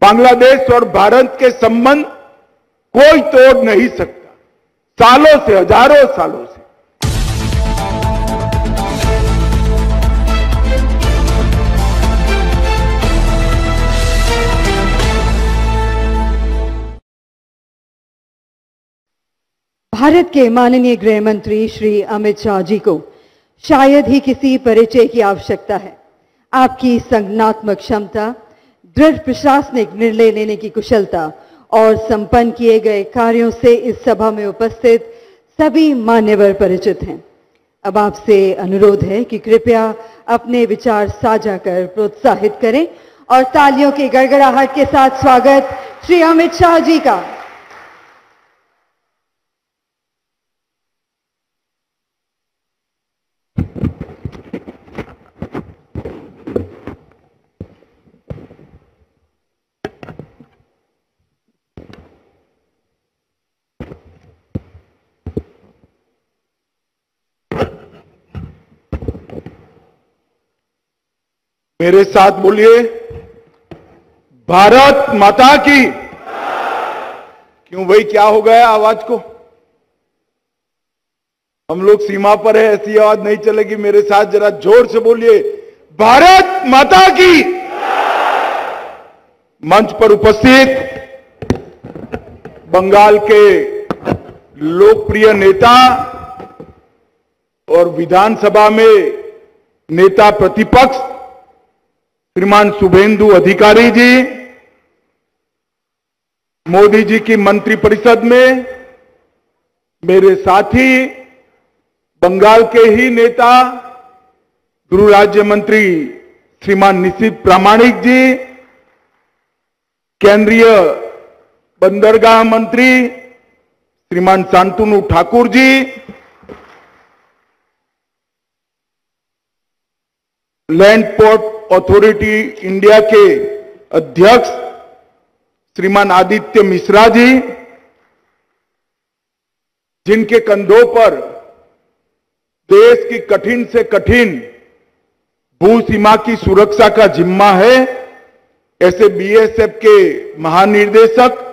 बांग्लादेश और भारत के संबंध कोई तोड़ नहीं सकता, सालों से, हजारों सालों से। भारत के माननीय गृह मंत्री श्री अमित शाह जी को शायद ही किसी परिचय की आवश्यकता है। आपकी संज्ञानात्मक क्षमता, दृढ़ प्रशासनिक निर्णय लेने की कुशलता और संपन्न किए गए कार्यों से इस सभा में उपस्थित सभी मान्यवर परिचित हैं। अब आपसे अनुरोध है कि कृपया अपने विचार साझा कर प्रोत्साहित करें और तालियों की गड़गड़ाहट के साथ स्वागत श्री अमित शाह जी का। मेरे साथ बोलिए, भारत माता की। क्यों भाई, क्या हो गया आवाज को? हम लोग सीमा पर है, ऐसी आवाज नहीं चलेगी। मेरे साथ जरा जोर से बोलिए, भारत माता की। मंच पर उपस्थित बंगाल के लोकप्रिय नेता और विधानसभा में नेता प्रतिपक्ष श्रीमान शुभेंदु अधिकारी जी, मोदी जी की मंत्रिपरिषद में मेरे साथी बंगाल के ही नेता गृह राज्य मंत्री श्रीमान निशित प्रामाणिक जी, केंद्रीय बंदरगाह मंत्री श्रीमान Shantanu Thakur ji, land port authority India के अध्यक्ष श्रीमान आदित्य मिश्रा जी, जिनके कंधों पर देश की कठिन से कठिन भू सीमा की सुरक्षा का जिम्मा है, ऐसे बीएसएफ के महानिर्देशक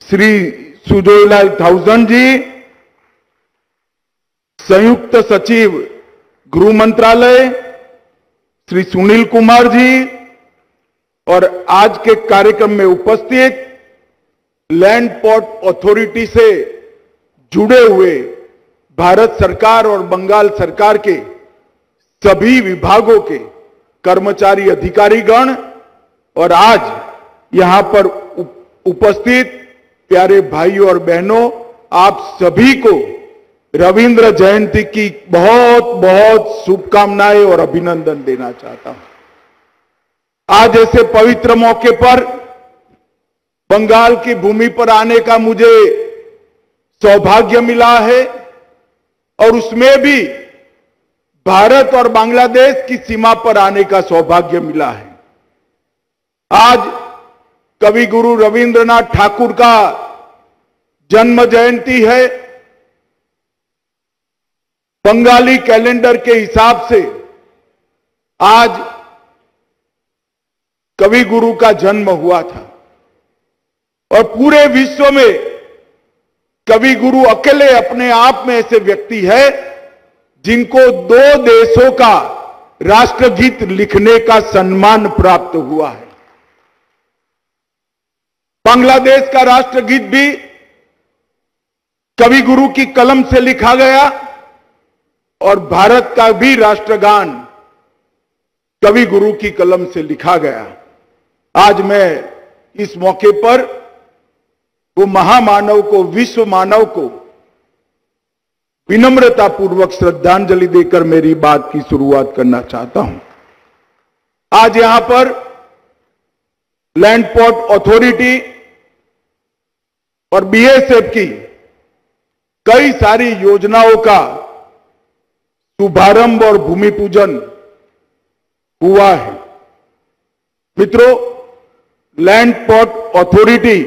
श्री सुजोयलाल थाउजेंड जी, संयुक्त सचिव गृह मंत्रालय श्री सुनील कुमार जी, और आज के कार्यक्रम में उपस्थित लैंड पोर्ट अथॉरिटी से जुड़े हुए भारत सरकार और बंगाल सरकार के सभी विभागों के कर्मचारी अधिकारीगण, और आज यहां पर उपस्थित प्यारे भाइयों और बहनों, आप सभी को रविंद्र जयंती की बहुत बहुत शुभकामनाएं और अभिनंदन देना चाहता हूं। आज ऐसे पवित्र मौके पर बंगाल की भूमि पर आने का मुझे सौभाग्य मिला है, और उसमें भी भारत और बांग्लादेश की सीमा पर आने का सौभाग्य मिला है। आज कवि गुरु रविंद्रनाथ ठाकुर का जन्म जयंती है। बंगाली कैलेंडर के हिसाब से आज कवि गुरु का जन्म हुआ था, और पूरे विश्व में कवि गुरु अकेले अपने आप में ऐसे व्यक्ति है जिनको दो देशों का राष्ट्रगीत लिखने का सम्मान प्राप्त हुआ है। बांग्लादेश का राष्ट्रगीत भी कवि गुरु की कलम से लिखा गया, और भारत का भी राष्ट्रगान कवि गुरु की कलम से लिखा गया। आज मैं इस मौके पर वो महामानव को, विश्व मानव को विनम्रतापूर्वक श्रद्धांजलि देकर मेरी बात की शुरुआत करना चाहता हूं। आज यहां पर लैंड पोर्ट अथॉरिटी और बीएसएफ की कई सारी योजनाओं का शुभारंभ और भूमि पूजन हुआ है। मित्रों, लैंड पोर्ट अथॉरिटी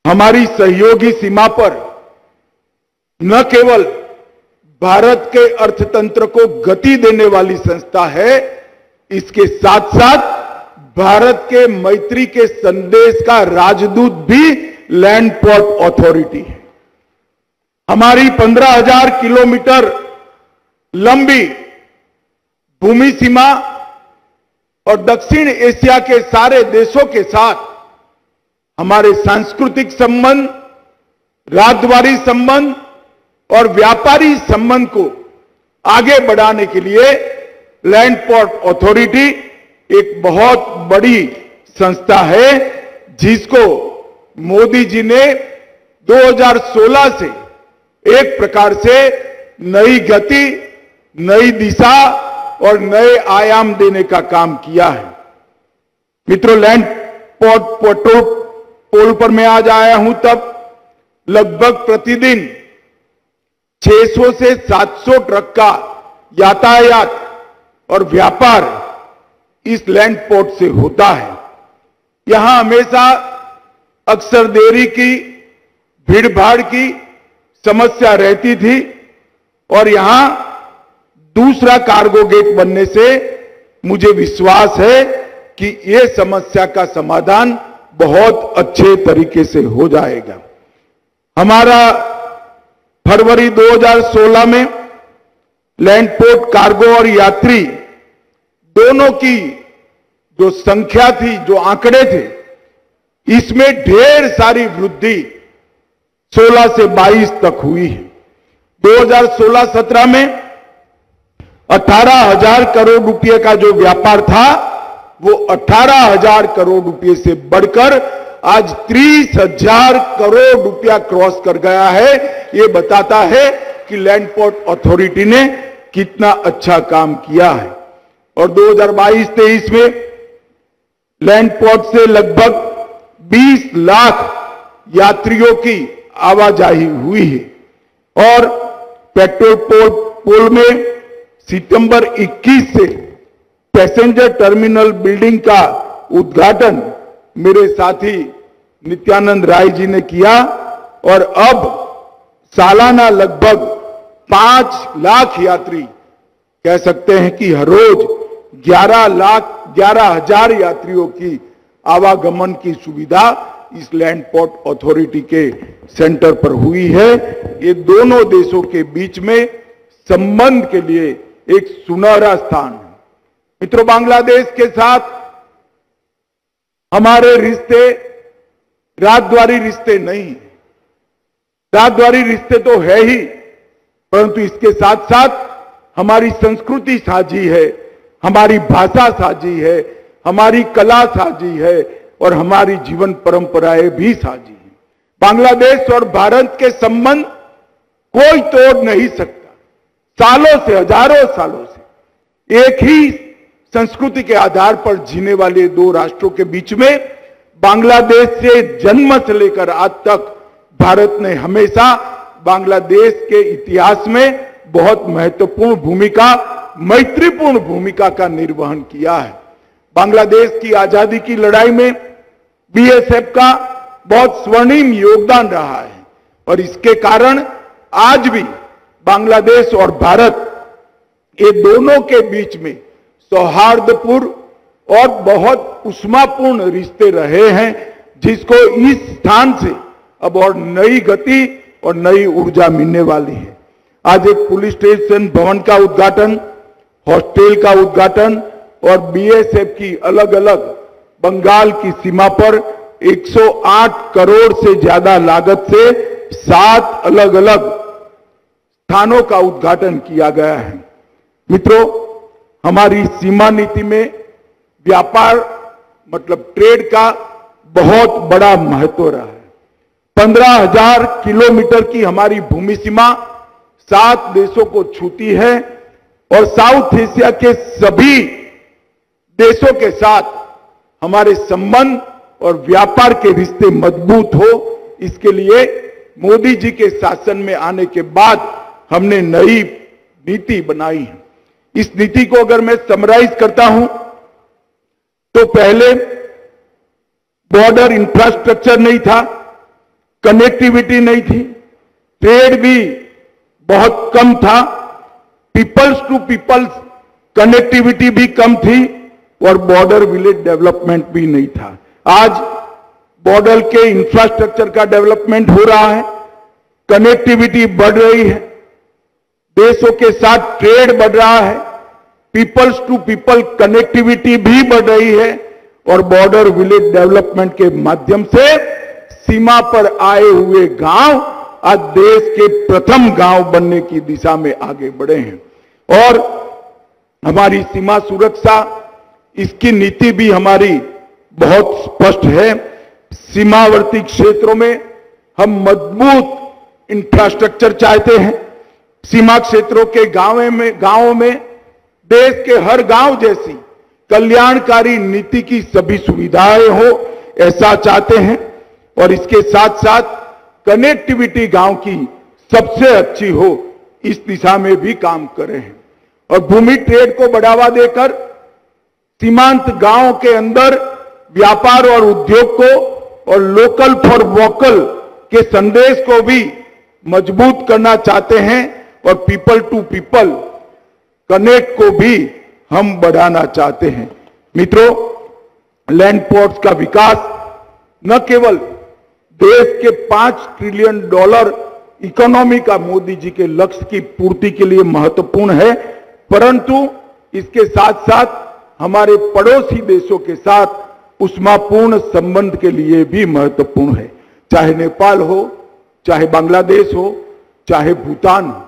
हमारी सहयोगी सीमा पर न केवल भारत के अर्थतंत्र को गति देने वाली संस्था है, इसके साथ साथ भारत के मैत्री के संदेश का राजदूत भी लैंड पोर्ट अथॉरिटी है। हमारी 15,000 किलोमीटर लंबी भूमि सीमा और दक्षिण एशिया के सारे देशों के साथ हमारे सांस्कृतिक संबंध, राजद्वारी संबंध और व्यापारी संबंध को आगे बढ़ाने के लिए लैंड पोर्ट अथॉरिटी एक बहुत बड़ी संस्था है, जिसको मोदी जी ने 2016 से एक प्रकार से नई गति, नई दिशा और नए आयाम देने का काम किया है। मित्रों, लैंड पोर्ट पोल पर मैं आज आया हूं तब लगभग प्रतिदिन 600 से 700 ट्रक का यातायात और व्यापार इस लैंड पोर्ट से होता है। यहां हमेशा अक्सर देरी की, भीड़-भाड़ की समस्या रहती थी और यहां दूसरा कार्गो गेट बनने से मुझे विश्वास है कि यह समस्या का समाधान बहुत अच्छे तरीके से हो जाएगा। हमारा फरवरी 2016 में लैंड पोर्ट कार्गो और यात्री दोनों की जो संख्या थी, जो आंकड़े थे, इसमें ढेर सारी वृद्धि 16 से 22 तक हुई है। 2016-17 में 18,000 करोड़ रुपए का जो व्यापार था वो 18,000 करोड़ रुपए से बढ़कर आज 30,000 करोड़ रुपया क्रॉस कर गया है। ये बताता है कि लैंड पोर्ट अथॉरिटी ने कितना अच्छा काम किया है। और 2022-23 में लैंड पोर्ट से लगभग 20 लाख यात्रियों की आवाजाही हुई है और पेट्रोल पोल में सितंबर 21 से पैसेंजर टर्मिनल बिल्डिंग का उद्घाटन मेरे साथी नित्यानंद राय जी ने किया और अब सालाना लगभग 5 लाख यात्री, कह सकते हैं कि हर रोज 11,000 यात्रियों की आवागमन की सुविधा इस लैंड पोर्ट अथॉरिटी के सेंटर पर हुई है। ये दोनों देशों के बीच में संबंध के लिए एक सुनहरा स्थान है। मित्रों, बांग्लादेश के साथ हमारे रिश्ते राजद्वारी रिश्ते नहीं है। राजद्वारी रिश्ते तो है ही, परंतु इसके साथ साथ हमारी संस्कृति साझी है, हमारी भाषा साझी है, हमारी कला साझी है और हमारी जीवन परंपराएं भी साझी हैं। बांग्लादेश और भारत के संबंध कोई तोड़ नहीं सकता। सालों से, हजारों सालों से एक ही संस्कृति के आधार पर जीने वाले दो राष्ट्रों के बीच में बांग्लादेश से जन्म से लेकर आज तक भारत ने हमेशा बांग्लादेश के इतिहास में बहुत महत्वपूर्ण भूमिका, मैत्रीपूर्ण भूमिका का निर्वहन किया है। बांग्लादेश की आजादी की लड़ाई में बीएसएफ का बहुत स्वर्णिम योगदान रहा है और इसके कारण आज भी बांग्लादेश और भारत, ये दोनों के बीच में सौहार्दपूर्ण और बहुत उष्मापूर्ण रिश्ते रहे हैं, जिसको इस स्थान से अब और नई गति और नई ऊर्जा मिलने वाली है। आज एक पुलिस स्टेशन भवन का उद्घाटन, हॉस्टल का उद्घाटन और बीएसएफ की अलग अलग बंगाल की सीमा पर 108 करोड़ से ज्यादा लागत से 7 अलग अलग स्थानों का उद्घाटन किया गया है। मित्रों, हमारी सीमा नीति में व्यापार मतलब ट्रेड का बहुत बड़ा महत्व रहा है। 15,000 किलोमीटर की हमारी भूमि सीमा 7 देशों को छूती है और साउथ एशिया के सभी देशों के साथ हमारे संबंध और व्यापार के रिश्ते मजबूत हो, इसके लिए मोदी जी के शासन में आने के बाद हमने नई नीति बनाई है। इस नीति को अगर मैं समराइज करता हूं तो पहले बॉर्डर इंफ्रास्ट्रक्चर नहीं था, कनेक्टिविटी नहीं थी, ट्रेड भी बहुत कम था, पीपल्स टू पीपल्स कनेक्टिविटी भी कम थी और बॉर्डर विलेज डेवलपमेंट भी नहीं था। आज बॉर्डर के इंफ्रास्ट्रक्चर का डेवलपमेंट हो रहा है, कनेक्टिविटी बढ़ रही है, देशों के साथ ट्रेड बढ़ रहा है, पीपल्स टू पीपल कनेक्टिविटी भी बढ़ रही है और बॉर्डर विलेज डेवलपमेंट के माध्यम से सीमा पर आए हुए गांव आज देश के प्रथम गांव बनने की दिशा में आगे बढ़े हैं। और हमारी सीमा सुरक्षा, इसकी नीति भी हमारी बहुत स्पष्ट है। सीमावर्ती क्षेत्रों में हम मजबूत इंफ्रास्ट्रक्चर चाहते हैं। सीमा क्षेत्रों के गांवों में देश के हर गांव जैसी कल्याणकारी नीति की सभी सुविधाएं हो, ऐसा चाहते हैं। और इसके साथ साथ कनेक्टिविटी गांव की सबसे अच्छी हो, इस दिशा में भी काम कर रहे हैं। और भूमि ट्रेड को बढ़ावा देकर सीमांत गांव के अंदर व्यापार और उद्योग को और लोकल फॉर वोकल के संदेश को भी मजबूत करना चाहते हैं और पीपल टू पीपल कनेक्ट को भी हम बढ़ाना चाहते हैं। मित्रों, लैंड पोर्ट्स का विकास न केवल देश के $5 ट्रिलियन इकोनॉमी का मोदी जी के लक्ष्य की पूर्ति के लिए महत्वपूर्ण है, परंतु इसके साथ साथ हमारे पड़ोसी देशों के साथ उष्मापूर्ण संबंध के लिए भी महत्वपूर्ण है। चाहे नेपाल हो, चाहे बांग्लादेश हो, चाहे भूटान हो,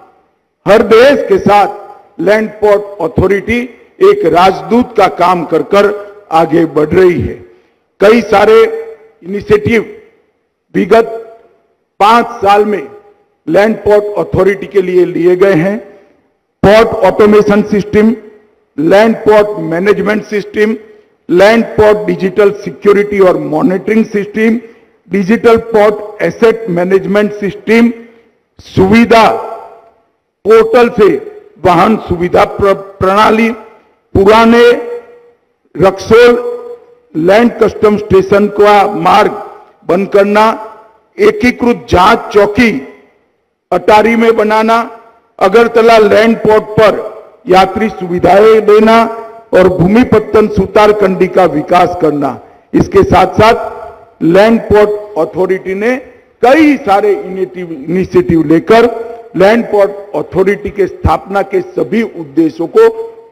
हर देश के साथ लैंड पोर्ट अथॉरिटी एक राजदूत का काम कर आगे बढ़ रही है। कई सारे इनिशिएटिव विगत 5 साल में लैंड पोर्ट अथॉरिटी के लिए लिए गए हैं। Port automation system, land port management system, land port digital security और monitoring system, digital port asset management system, सुविधा पोर्टल से वाहन सुविधा प्रणाली, पुराने रक्सौल लैंड कस्टम स्टेशन का मार्ग बंद करना, एकीकृत जांच चौकी अटारी में बनाना, अगरतला लैंड पोर्ट पर यात्री सुविधाएं देना और भूमिपत्तन सुतारकंडी का विकास करना। इसके साथ साथ लैंड पोर्ट अथॉरिटी ने कई सारे इनिशिएटिव लेकर लैंड पोर्ट अथॉरिटी के स्थापना के सभी उद्देश्यों को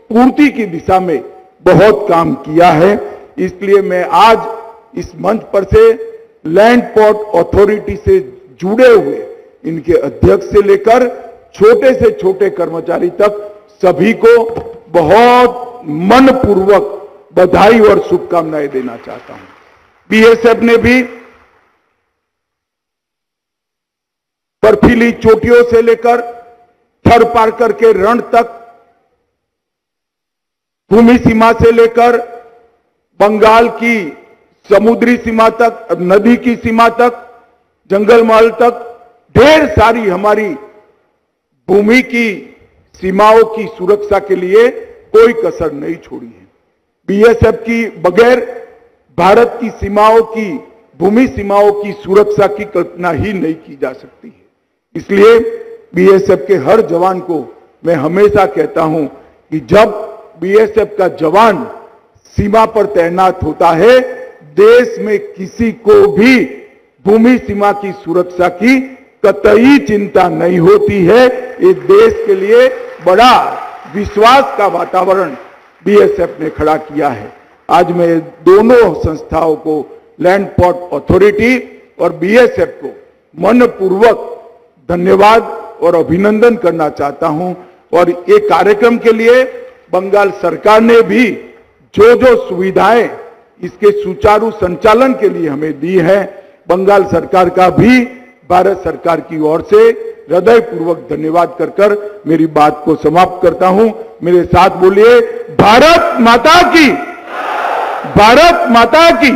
पूर्ति की दिशा में बहुत काम किया है। इसलिए मैं आज इस मंच पर से लैंड पोर्ट अथॉरिटी से जुड़े हुए इनके अध्यक्ष से लेकर छोटे से छोटे कर्मचारी तक सभी को बहुत मनपूर्वक बधाई और शुभकामनाएं देना चाहता हूं। बीएसएफ ने भी बर्फीली चोटियों से लेकर थर पारकर के रण तक, भूमि सीमा से लेकर बंगाल की समुद्री सीमा तक, नदी की सीमा तक, जंगल महल तक ढेर सारी हमारी भूमि की सीमाओं की सुरक्षा के लिए कोई कसर नहीं छोड़ी है। बीएसएफ की बगैर भारत की सीमाओं की, भूमि सीमाओं की सुरक्षा की कल्पना ही नहीं की जा सकती है। इसलिए बीएसएफ के हर जवान को मैं हमेशा कहता हूं कि जब बीएसएफ का जवान सीमा पर तैनात होता है, देश में किसी को भी भूमि सीमा की सुरक्षा की कतई चिंता नहीं होती है। इस देश के लिए बड़ा विश्वास का वातावरण बीएसएफ ने खड़ा किया है। आज मैं दोनों संस्थाओं को, लैंड पोर्ट अथॉरिटी और बीएसएफ को मनपूर्वक धन्यवाद और अभिनंदन करना चाहता हूं। और ये कार्यक्रम के लिए बंगाल सरकार ने भी जो जो सुविधाएं इसके सुचारू संचालन के लिए हमें दी है, बंगाल सरकार का भी भारत सरकार की ओर से हृदयपूर्वक धन्यवाद कर मेरी बात को समाप्त करता हूं। मेरे साथ बोलिए, भारत माता की, भारत माता की।